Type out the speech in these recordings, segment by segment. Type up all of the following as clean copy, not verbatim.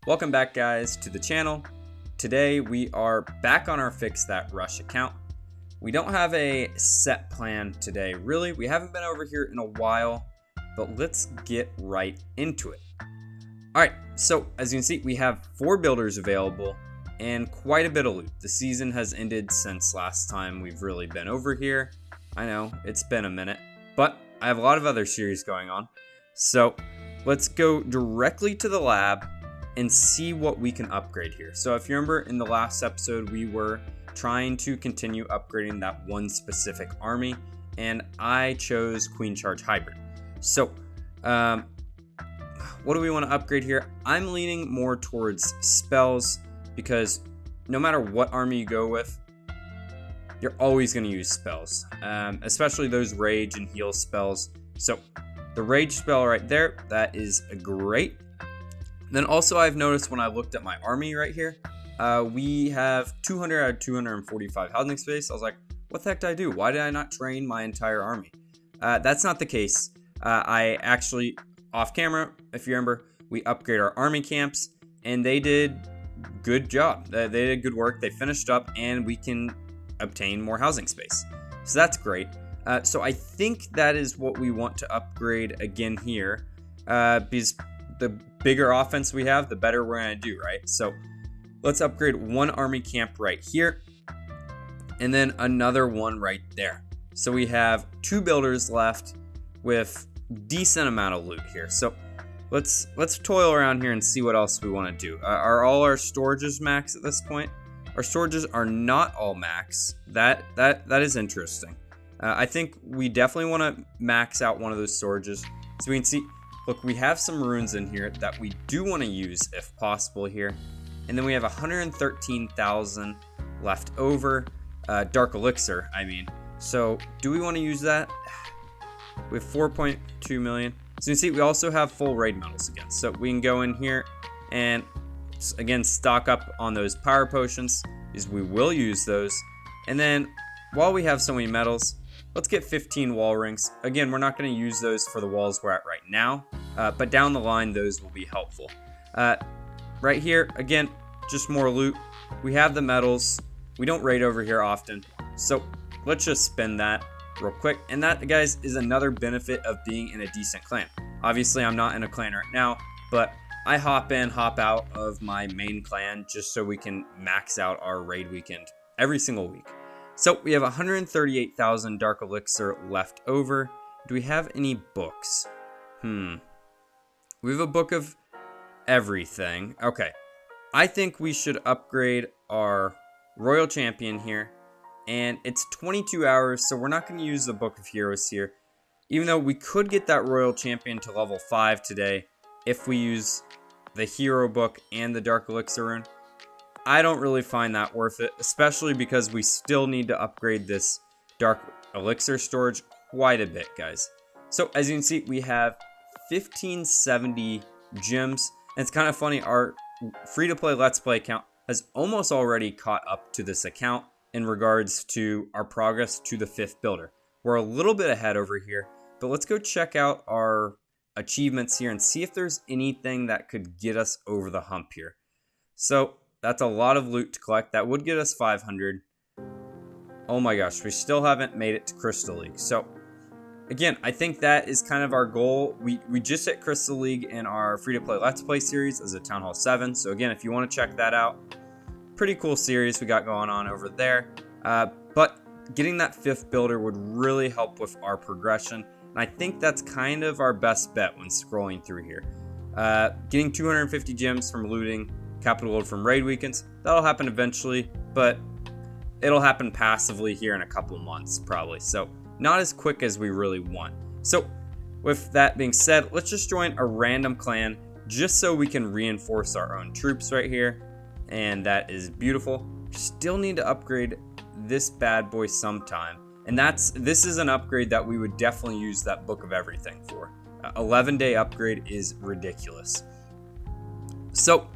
Welcome back, guys, to the channel. Today we are back on our Fix That Rush account. We don't have a set plan today, really. We haven't been over here in a while, but let's get right into it. All right, so as you can see, we have 4 builders available and quite a bit of loot. The season has ended since last time we've really been over here. I know, it's been a minute, but I have a lot of other series going on. So let's go directly to the lab and see what we can upgrade here. So if you remember in the last episode, we were trying to continue upgrading that one specific army, and I chose Queen Charge Hybrid. So what do we want to upgrade here? I'm leaning more towards spells because no matter what army you go with, you're always going to use spells, especially those rage and heal spells. So the rage spell right there, that is great. Then also I've noticed when I looked at my army right here, we have 200 out of 245 housing space. I was like, what the heck did I do? Why did I not train my entire army? That's not the case. I actually, off camera, if you remember, we upgrade our army camps and they did good job. They did good work. They finished up and we can obtain more housing space. So that's great. So I think that is what we want to upgrade again here, because the bigger offense we have, the better we're going to do, right? So let's upgrade one army camp right here and then another one right there. So we have 2 builders left with decent amount of loot here. So let's toil around here and see what else we want to do. Are all our storages max at this point? Our storages are not all max. That is interesting. I think we definitely want to max out one of those storages. So we can see, look, we have some runes in here that we do want to use if possible here. And then we have 113,000 left over. Dark Elixir, I mean. So do we want to use that? We have 4.2 million. So you can see we also have full raid medals again. So we can go in here and again stock up on those power potions, because we will use those. And then while we have so many medals, let's get 15 wall rings. Again, we're not going to use those for the walls we're at right now, but down the line, those will be helpful. Right here, again, just more loot. We have the medals. We don't raid over here often, so let's just spend that real quick. And that, guys, is another benefit of being in a decent clan. Obviously, I'm not in a clan right now, but I hop in, hop out of my main clan just so we can max out our raid weekend every single week. So we have 138,000 Dark Elixir left over. Do we have any books? We have a book of everything. Okay. I think we should upgrade our Royal Champion here. And it's 22 hours, so we're not going to use the Book of Heroes here. Even though we could get that Royal Champion to level 5 today if we use the Hero Book and the Dark Elixir rune. I don't really find that worth it, especially because we still need to upgrade this Dark Elixir storage quite a bit, guys. So as you can see, we have 1570 gems. And it's kind of funny, our free-to-play Let's Play account has almost already caught up to this account in regards to our progress to the 5th builder. We're a little bit ahead over here, but let's go check out our achievements here and see if there's anything that could get us over the hump here. So that's a lot of loot to collect. That would get us 500. Oh my gosh, we still haven't made it to Crystal League. So again, I think that is kind of our goal. We just hit Crystal League in our free-to-play Let's Play series as a Town Hall 7. So again, if you want to check that out, pretty cool series we got going on over there. But getting that 5th builder would really help with our progression. And I think that's kind of our best bet when scrolling through here. Getting 250 gems from looting Capital World from raid weekends, that'll happen eventually, but it'll happen passively here in a couple months probably. So not as quick as we really want. So with that being said, let's just join a random clan just so we can reinforce our own troops right here. And that is beautiful. Still need to upgrade this bad boy sometime. And this is an upgrade that we would definitely use that Book of Everything for. 11-day upgrade is ridiculous. So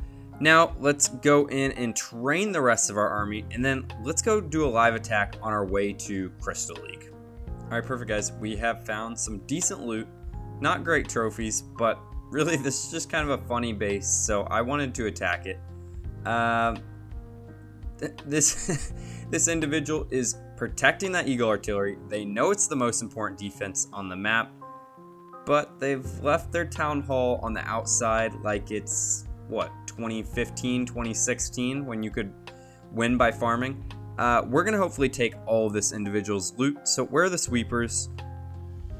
now let's go in and train the rest of our army, and then let's go do a live attack on our way to Crystal League. All right, perfect, guys. We have found some decent loot. Not great trophies, but really, this is just kind of a funny base, so I wanted to attack it. This this individual is protecting that Eagle Artillery. They know it's the most important defense on the map, but they've left their town hall on the outside like it's, what, 2015, 2016, when you could win by farming. We're going to hopefully take all of this individual's loot. So where are the sweepers?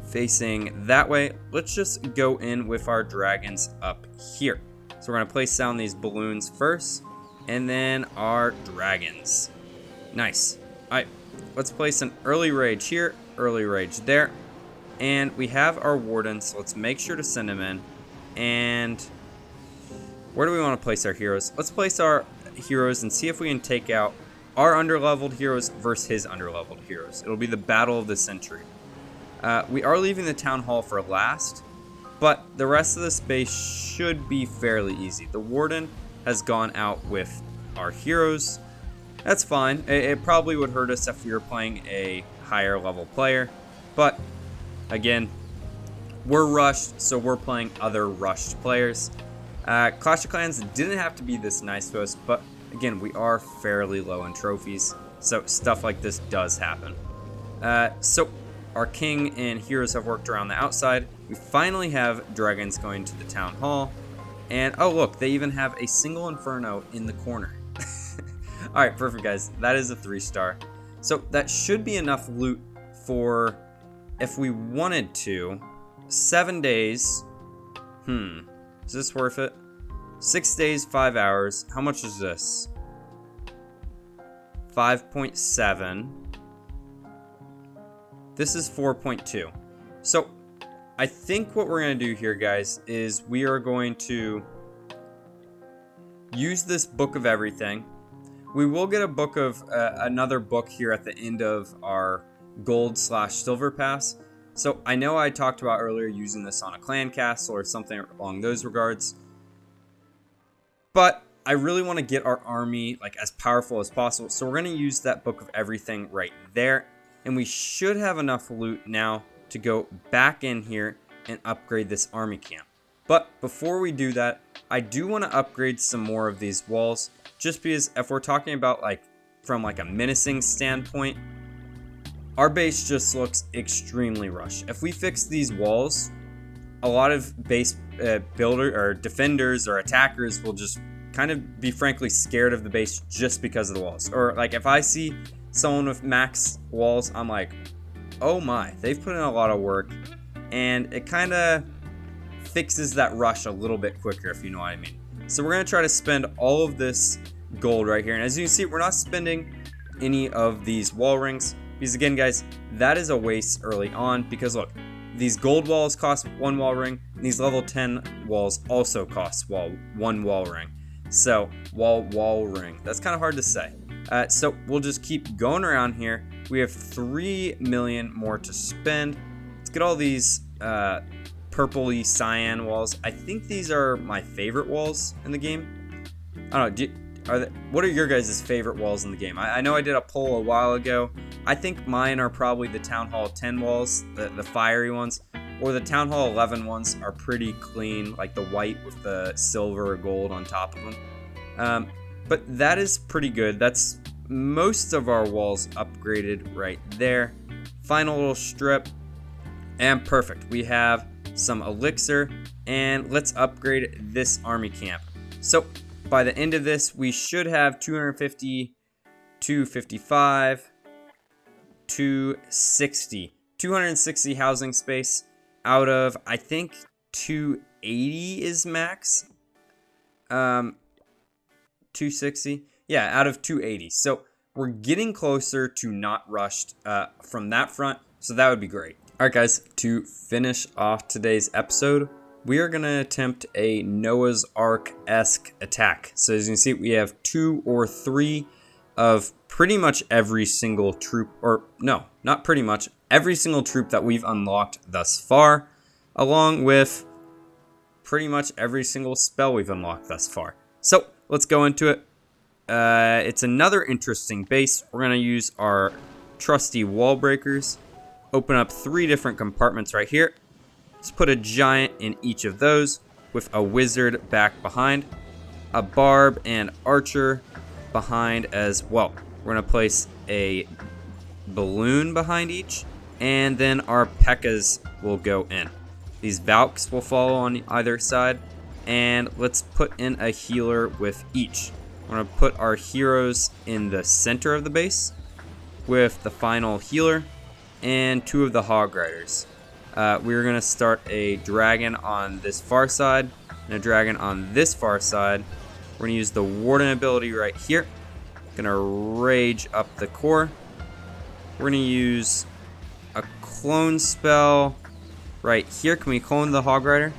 Facing that way. Let's just go in with our dragons up here. So we're going to place down these balloons first, and then our dragons. Nice. All right, let's place an early rage here, early rage there. And we have our wardens, so let's make sure to send them in. And where do we want to place our heroes? Let's place our heroes and see if we can take out our underleveled heroes versus his underleveled heroes. It'll be the battle of the century. We are leaving the town hall for last, but the rest of the space should be fairly easy. The warden has gone out with our heroes. That's fine. It probably would hurt us if we were playing a higher level player, but again, we're rushed, so we're playing other rushed players. Clash of Clans didn't have to be this nice to us, but again, we are fairly low in trophies, so stuff like this does happen. So our king and heroes have worked around the outside. We finally have dragons going to the town hall, and oh look, they even have a single inferno in the corner. All right, perfect guys, that is a 3-star. So that should be enough loot for, if we wanted to, 7 days. Is this worth it? 6 days, 5 hours. How much is this? 5.7. This is 4.2. So I think what we're going to do here, guys, is we are going to use this book of everything. We will get a book of another book here at the end of our gold/silver pass. So I know I talked about earlier using this on a clan castle or something along those regards, but I really want to get our army like as powerful as possible. So we're going to use that book of everything right there, and we should have enough loot now to go back in here and upgrade this army camp. But before we do that, I do want to upgrade some more of these walls, just because if we're talking about like from like a menacing standpoint, our base just looks extremely rushed. If we fix these walls, a lot of base builder or defenders or attackers will just kind of be frankly scared of the base just because of the walls. Or like if I see someone with max walls, I'm like, oh my, they've put in a lot of work, and it kind of fixes that rush a little bit quicker, if you know what I mean. So we're going to try to spend all of this gold right here. And as you can see, we're not spending any of these wall rings, because again, guys, that is a waste early on, because look, these gold walls cost 1 wall ring, and these level 10 walls also cost 1 wall ring. So wall ring, that's kind of hard to say. So we'll just keep going around here. We have 3 million more to spend. Let's get all these purpley cyan walls. I think these are my favorite walls in the game. I don't know, what are your guys' favorite walls in the game? I know I did a poll a while ago. I think mine are probably the Town Hall 10 walls, the fiery ones, or the Town Hall 11 ones are pretty clean, like the white with the silver or gold on top of them. But that is pretty good. That's most of our walls upgraded right there. Final little strip, and perfect. We have some elixir, and let's upgrade this army camp. So by the end of this, we should have 250, 255, 260 housing space out of, I think 280 is max. 260, yeah, out of 280. So we're getting closer to not rushed from that front, so that would be great. All right, guys, to finish off today's episode, we are going to attempt a Noah's Ark-esque attack. So as you can see, we have 2 or 3 of pretty much every single troop, or no, not pretty much, every single troop that we've unlocked thus far, along with pretty much every single spell we've unlocked thus far. So let's go into it. It's another interesting base. We're going to use our trusty wall breakers. Open up 3 different compartments right here. Let's put a giant in each of those. with a wizard back behind, a barb and archer behind as well. We're going to place a balloon behind each, and then our P.E.K.K.A.s will go in. These Valks will follow on either side, and let's put in a healer with each. We're going to put our heroes in the center of the base with the final healer and 2 of the Hog Riders. We're going to start a dragon on this far side and a dragon on this far side. We're going to use the Warden ability right here. Going to rage up the core. We're going to use a clone spell right here. Can we clone the Hog Rider?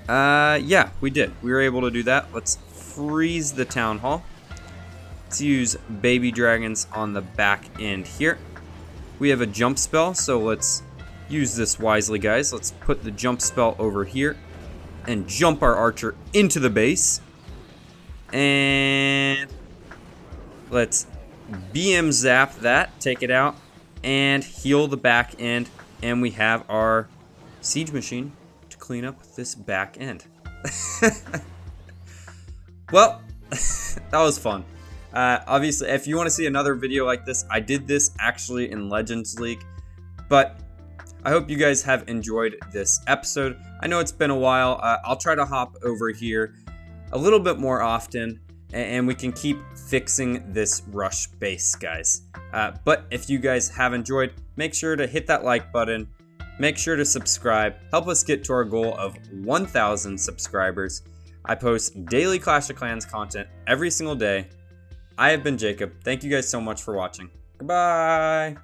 Yeah, we did. We were able to do that. Let's freeze the town hall. Let's use baby dragons on the back end here. We have a jump spell, so let's use this wisely, guys. Let's put the jump spell over here and jump our archer into the base. And let's BM zap that, take it out, and heal the back end. And we have our siege machine to clean up this back end. Well, that was fun. Obviously, if you want to see another video like this, I did this actually in Legends League. But I hope you guys have enjoyed this episode. I know it's been a while. I'll try to hop over here a little bit more often, and we can keep fixing this rush base, guys. But if you guys have enjoyed, make sure to hit that like button. Make sure to subscribe. Help us get to our goal of 1,000 subscribers. I post daily Clash of Clans content every single day. I have been Jacob. Thank you guys so much for watching. Goodbye.